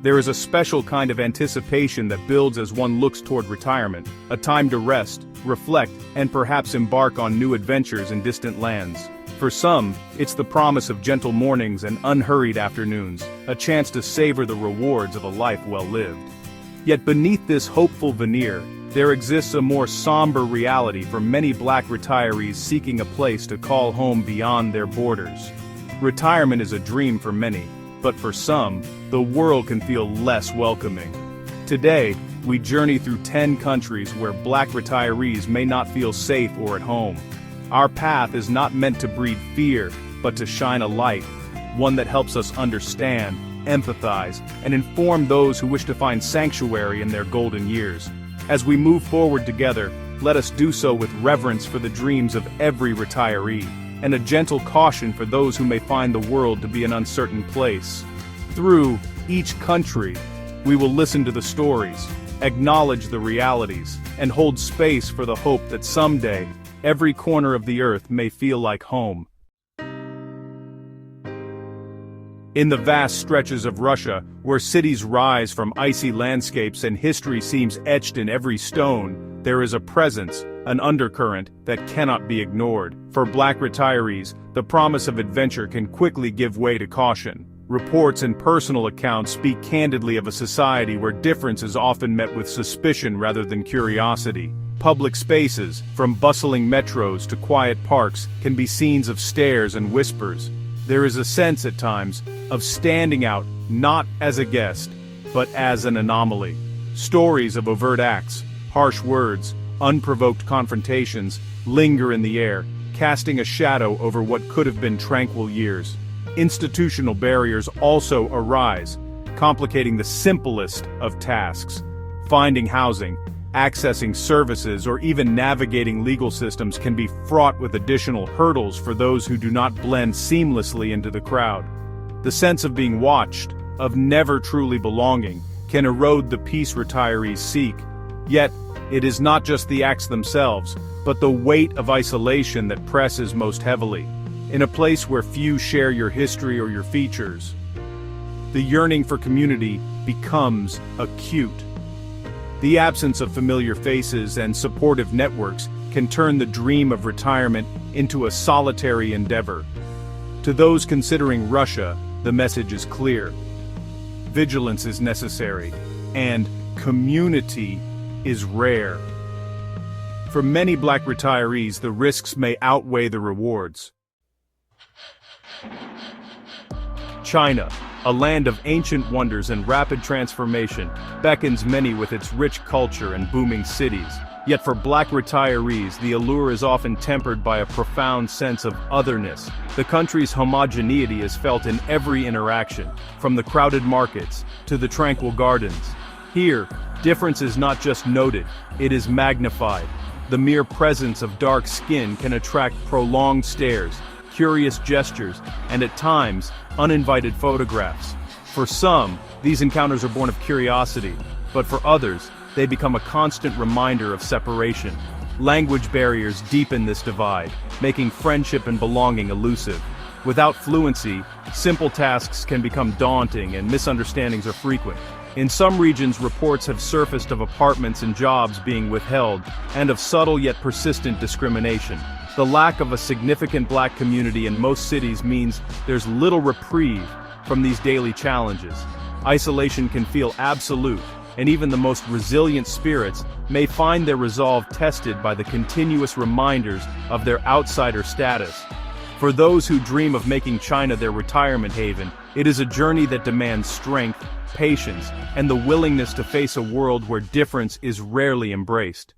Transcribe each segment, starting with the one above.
There is a special kind of anticipation that builds as one looks toward retirement, a time to rest, reflect, and perhaps embark on new adventures in distant lands. For some, it's the promise of gentle mornings and unhurried afternoons, a chance to savor the rewards of a life well lived. Yet beneath this hopeful veneer, there exists a more somber reality for many Black retirees seeking a place to call home beyond their borders. Retirement is a dream for many, but for some, the world can feel less welcoming. Today, we journey through 10 countries where Black retirees may not feel safe or at home. Our path is not meant to breed fear, but to shine a light, one that helps us understand, empathize, and inform those who wish to find sanctuary in their golden years. As we move forward together, let us do so with reverence for the dreams of every retiree, and a gentle caution for those who may find the world to be an uncertain place. Through each country, we will listen to the stories, acknowledge the realities, and hold space for the hope that someday, every corner of the earth may feel like home. In the vast stretches of Russia, where cities rise from icy landscapes and history seems etched in every stone, there is a presence, an undercurrent, that cannot be ignored. For Black retirees, the promise of adventure can quickly give way to caution. Reports and personal accounts speak candidly of a society where difference is often met with suspicion rather than curiosity. Public spaces, from bustling metros to quiet parks, can be scenes of stares and whispers. There is a sense at times of standing out not as a guest, but as an anomaly. Stories of overt acts, harsh words, unprovoked confrontations linger in the air, casting a shadow over what could have been tranquil years. Institutional barriers also arise, complicating the simplest of tasks. Finding housing, accessing services, or even navigating legal systems can be fraught with additional hurdles for those who do not blend seamlessly into the crowd. The sense of being watched, of never truly belonging, can erode the peace retirees seek. Yet, it is not just the acts themselves, but the weight of isolation that presses most heavily. In a place where few share your history or your features, the yearning for community becomes acute. The absence of familiar faces and supportive networks can turn the dream of retirement into a solitary endeavor. To those considering Russia, the message is clear. Vigilance is necessary, and community is rare. For many Black retirees, the risks may outweigh the rewards. China, a land of ancient wonders and rapid transformation, beckons many with its rich culture and booming cities. Yet for Black retirees, the allure is often tempered by a profound sense of otherness. The country's homogeneity is felt in every interaction, from the crowded markets to the tranquil gardens. Here, difference is not just noted, it is magnified. The mere presence of dark skin can attract prolonged stares, curious gestures, and at times, uninvited photographs. For some, these encounters are born of curiosity, but for others, they become a constant reminder of separation. Language barriers deepen this divide, making friendship and belonging elusive. Without fluency, simple tasks can become daunting and misunderstandings are frequent. In some regions, reports have surfaced of apartments and jobs being withheld, and of subtle yet persistent discrimination. The lack of a significant Black community in most cities means there's little reprieve from these daily challenges. Isolation can feel absolute, and even the most resilient spirits may find their resolve tested by the continuous reminders of their outsider status. For those who dream of making China their retirement haven, it is a journey that demands strength, patience, and the willingness to face a world where difference is rarely embraced.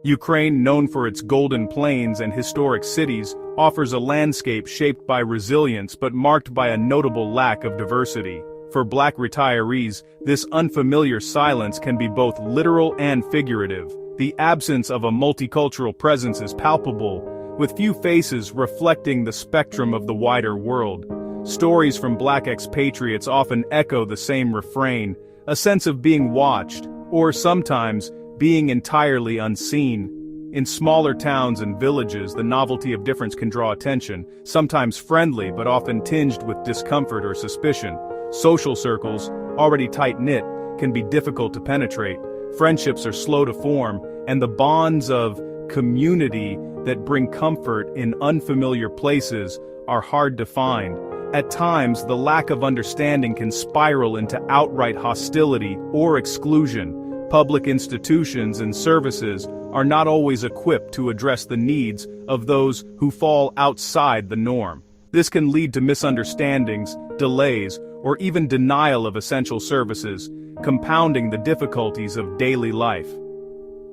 Ukraine, known for its golden plains and historic cities, offers a landscape shaped by resilience but marked by a notable lack of diversity. For Black retirees, this unfamiliar silence can be both literal and figurative. The absence of a multicultural presence is palpable, with few faces reflecting the spectrum of the wider world. Stories from Black expatriates often echo the same refrain, a sense of being watched, or sometimes, being entirely unseen. In smaller towns and villages, the novelty of difference can draw attention, sometimes friendly but often tinged with discomfort or suspicion. Social circles, already tight-knit, can be difficult to penetrate. Friendships are slow to form, and the bonds of community that bring comfort in unfamiliar places are hard to find. At times, the lack of understanding can spiral into outright hostility or exclusion. Public institutions and services are not always equipped to address the needs of those who fall outside the norm. This can lead to misunderstandings, delays, or even denial of essential services, compounding the difficulties of daily life.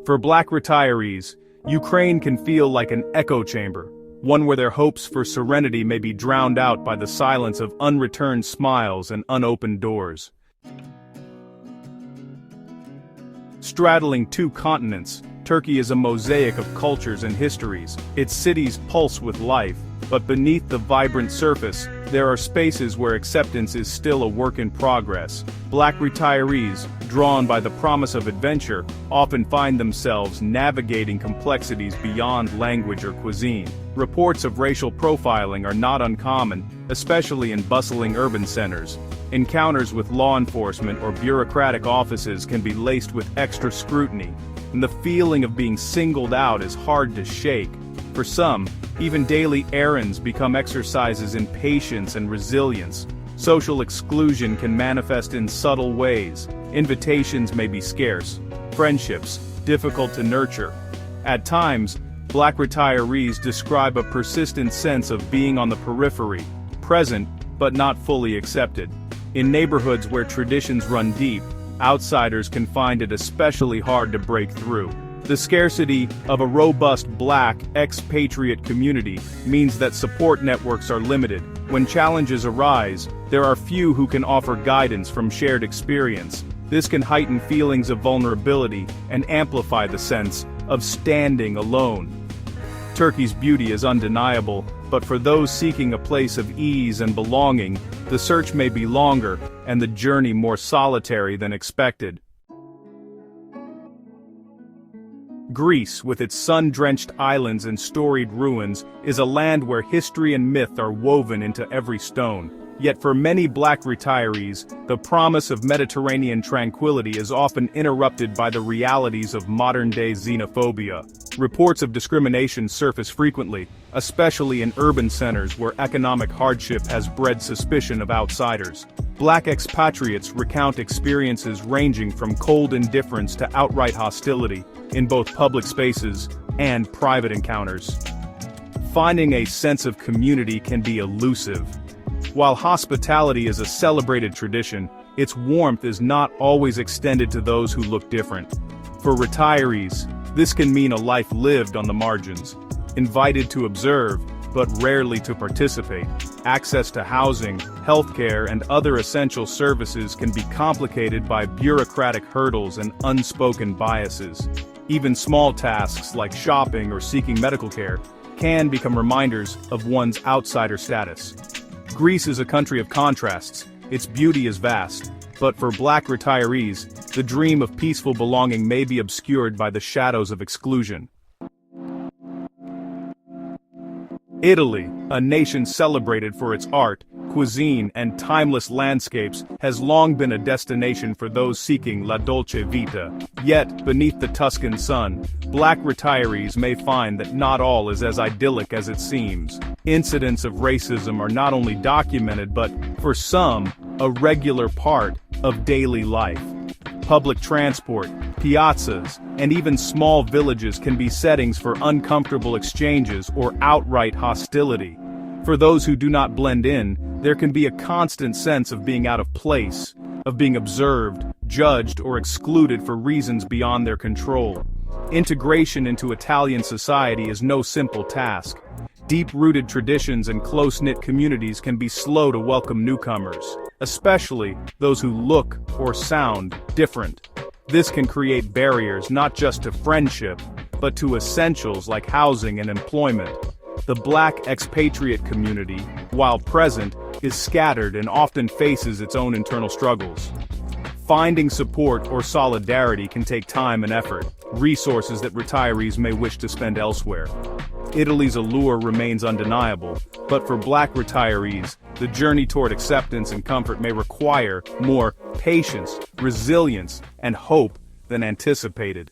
For Black retirees, Ukraine can feel like an echo chamber, one where their hopes for serenity may be drowned out by the silence of unreturned smiles and unopened doors. Straddling two continents, Turkey is a mosaic of cultures and histories. Its cities pulse with life, but beneath the vibrant surface, there are spaces where acceptance is still a work in progress. Black retirees, drawn by the promise of adventure, often find themselves navigating complexities beyond language or cuisine. Reports of racial profiling are not uncommon, especially in bustling urban centers. Encounters with law enforcement or bureaucratic offices can be laced with extra scrutiny, and the feeling of being singled out is hard to shake. For some, even daily errands become exercises in patience and resilience. Social exclusion can manifest in subtle ways. Invitations may be scarce, friendships difficult to nurture. At times, Black retirees describe a persistent sense of being on the periphery, present but not fully accepted. In neighborhoods where traditions run deep, outsiders can find it especially hard to break through. The scarcity of a robust Black expatriate community means that support networks are limited. When challenges arise, there are few who can offer guidance from shared experience. This can heighten feelings of vulnerability and amplify the sense of standing alone. Turkey's beauty is undeniable, but for those seeking a place of ease and belonging, the search may be longer and the journey more solitary than expected. Greece, with its sun-drenched islands and storied ruins, is a land where history and myth are woven into every stone. Yet for many Black retirees, the promise of Mediterranean tranquility is often interrupted by the realities of modern-day xenophobia. Reports of discrimination surface frequently, especially in urban centers where economic hardship has bred suspicion of outsiders. Black expatriates recount experiences ranging from cold indifference to outright hostility, in both public spaces and private encounters. Finding a sense of community can be elusive. While hospitality is a celebrated tradition, its warmth is not always extended to those who look different. For retirees, this can mean a life lived on the margins, invited to observe, but rarely to participate. Access to housing, healthcare, and other essential services can be complicated by bureaucratic hurdles and unspoken biases. Even small tasks like shopping or seeking medical care can become reminders of one's outsider status. Greece is a country of contrasts. Its beauty is vast, but for Black retirees, the dream of peaceful belonging may be obscured by the shadows of exclusion. Italy, a nation celebrated for its art, cuisine, and timeless landscapes, has long been a destination for those seeking la dolce vita. Yet, beneath the Tuscan sun, Black retirees may find that not all is as idyllic as it seems. Incidents of racism are not only documented but, for some, a regular part of daily life. Public transport, piazzas, and even small villages can be settings for uncomfortable exchanges or outright hostility. For those who do not blend in, there can be a constant sense of being out of place, of being observed, judged, or excluded for reasons beyond their control. Integration into Italian society is no simple task. Deep-rooted traditions and close-knit communities can be slow to welcome newcomers, especially those who look or sound different. This can create barriers not just to friendship, but to essentials like housing and employment. The Black expatriate community, while present, is scattered and often faces its own internal struggles. Finding support or solidarity can take time and effort, resources that retirees may wish to spend elsewhere. Italy's allure remains undeniable, but for Black retirees, the journey toward acceptance and comfort may require more patience, resilience, and hope than anticipated.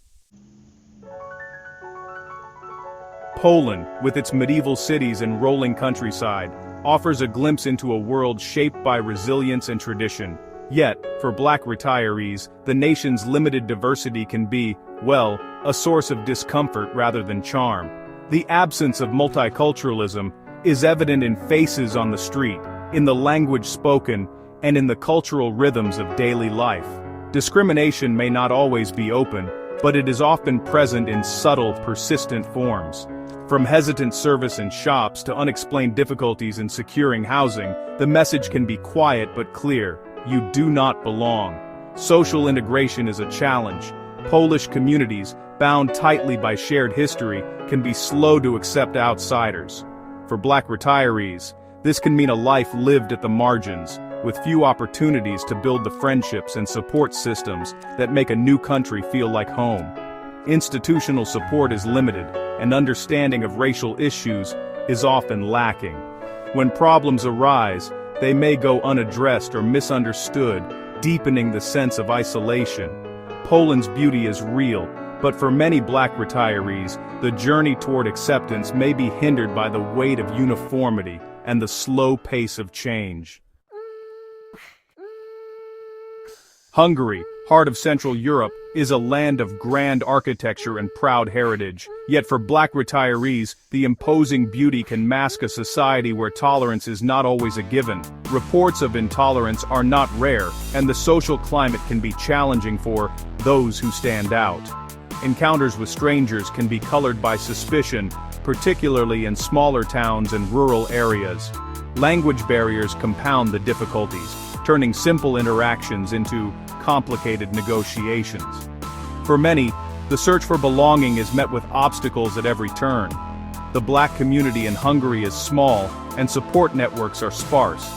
Poland, with its medieval cities and rolling countryside, offers a glimpse into a world shaped by resilience and tradition. Yet, for Black retirees, the nation's limited diversity can be, well, a source of discomfort rather than charm. The absence of multiculturalism is evident in faces on the street, in the language spoken, and in the cultural rhythms of daily life. Discrimination may not always be open, but it is often present in subtle, persistent forms. From hesitant service in shops to unexplained difficulties in securing housing, the message can be quiet but clear: you do not belong. Social integration is a challenge. Polish communities, bound tightly by shared history, can be slow to accept outsiders. For Black retirees, this can mean a life lived at the margins, with few opportunities to build the friendships and support systems that make a new country feel like home. Institutional support is limited, and understanding of racial issues is often lacking. When problems arise, they may go unaddressed or misunderstood, deepening the sense of isolation. Poland's beauty is real, but for many Black retirees, the journey toward acceptance may be hindered by the weight of uniformity and the slow pace of change. Hungary, heart of Central Europe, is a land of grand architecture and proud heritage. Yet for Black retirees, the imposing beauty can mask a society where tolerance is not always a given. Reports of intolerance are not rare, and the social climate can be challenging for those who stand out. Encounters with strangers can be colored by suspicion, particularly in smaller towns and rural areas. Language barriers compound the difficulties, turning simple interactions into complicated negotiations. For many, the search for belonging is met with obstacles at every turn. The Black community in Hungary is small, and support networks are sparse.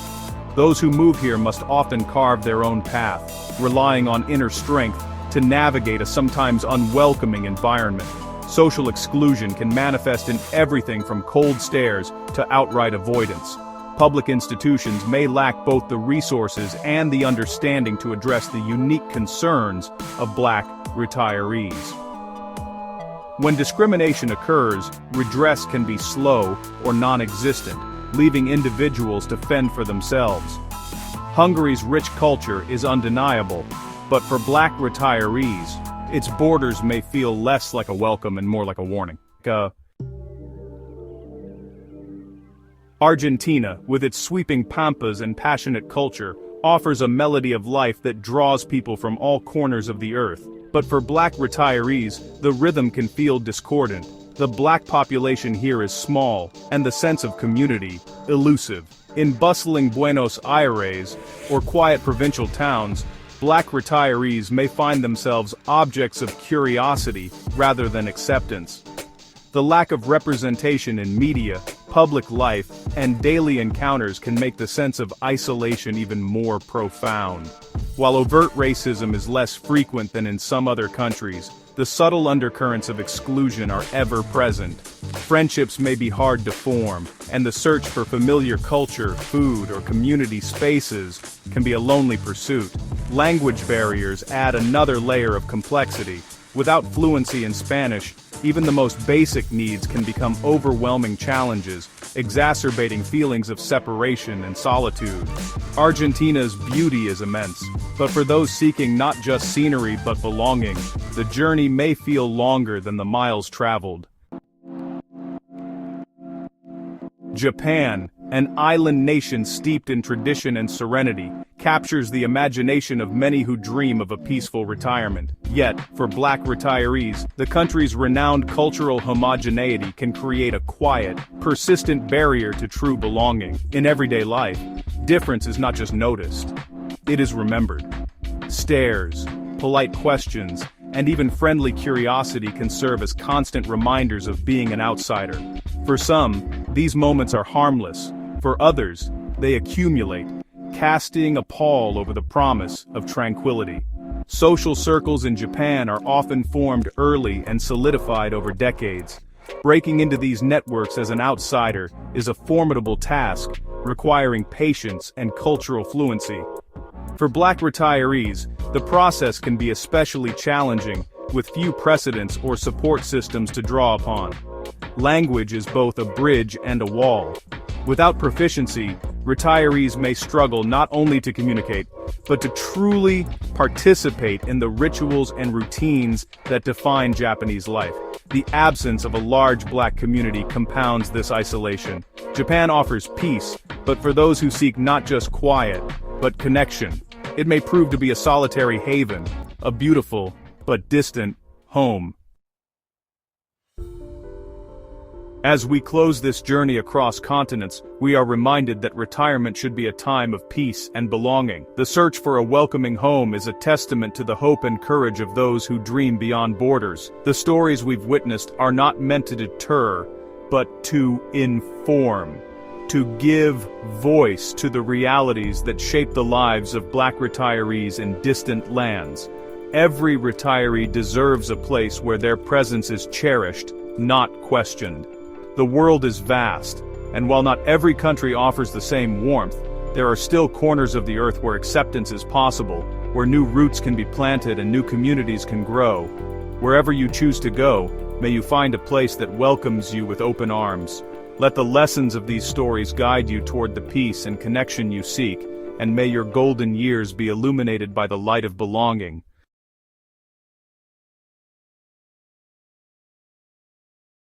Those who move here must often carve their own path, relying on inner strength to navigate a sometimes unwelcoming environment. Social exclusion can manifest in everything from cold stares to outright avoidance. Public institutions may lack both the resources and the understanding to address the unique concerns of Black retirees. When discrimination occurs, redress can be slow or non-existent, leaving individuals to fend for themselves. Hungary's rich culture is undeniable, but for Black retirees, its borders may feel less like a welcome and more like a warning. Argentina, with its sweeping pampas and passionate culture, offers a melody of life that draws people from all corners of the earth. But for Black retirees, the rhythm can feel discordant. The Black population here is small, and the sense of community, elusive. In bustling Buenos Aires, or quiet provincial towns, Black retirees may find themselves objects of curiosity rather than acceptance. The lack of representation in media, public life, and daily encounters can make the sense of isolation even more profound. While overt racism is less frequent than in some other countries, the subtle undercurrents of exclusion are ever present. Friendships may be hard to form, and the search for familiar culture, food, or community spaces can be a lonely pursuit. Language barriers add another layer of complexity. Without fluency in Spanish, even the most basic needs can become overwhelming challenges, exacerbating feelings of separation and solitude. Argentina's beauty is immense, but for those seeking not just scenery but belonging, the journey may feel longer than the miles traveled. Japan, an island nation steeped in tradition and serenity, captures the imagination of many who dream of a peaceful retirement. Yet, for Black retirees, the country's renowned cultural homogeneity can create a quiet, persistent barrier to true belonging. In everyday life, difference is not just noticed, it is remembered. Stares, polite questions, and even friendly curiosity can serve as constant reminders of being an outsider. For some, these moments are harmless. For others, they accumulate, casting a pall over the promise of tranquility. Social circles in Japan are often formed early and solidified over decades. Breaking into these networks as an outsider is a formidable task, requiring patience and cultural fluency. For Black retirees, the process can be especially challenging, with few precedents or support systems to draw upon. Language is both a bridge and a wall. Without proficiency, retirees may struggle not only to communicate, but to truly participate in the rituals and routines that define Japanese life. The absence of a large Black community compounds this isolation. Japan offers peace, but for those who seek not just quiet, but connection, it may prove to be a solitary haven, a beautiful, but distant, home. As we close this journey across continents, we are reminded that retirement should be a time of peace and belonging. The search for a welcoming home is a testament to the hope and courage of those who dream beyond borders. The stories we've witnessed are not meant to deter, but to inform, to give voice to the realities that shape the lives of Black retirees in distant lands. Every retiree deserves a place where their presence is cherished, not questioned. The world is vast, and while not every country offers the same warmth, there are still corners of the earth where acceptance is possible, where new roots can be planted and new communities can grow. Wherever you choose to go, may you find a place that welcomes you with open arms. Let the lessons of these stories guide you toward the peace and connection you seek, and may your golden years be illuminated by the light of belonging.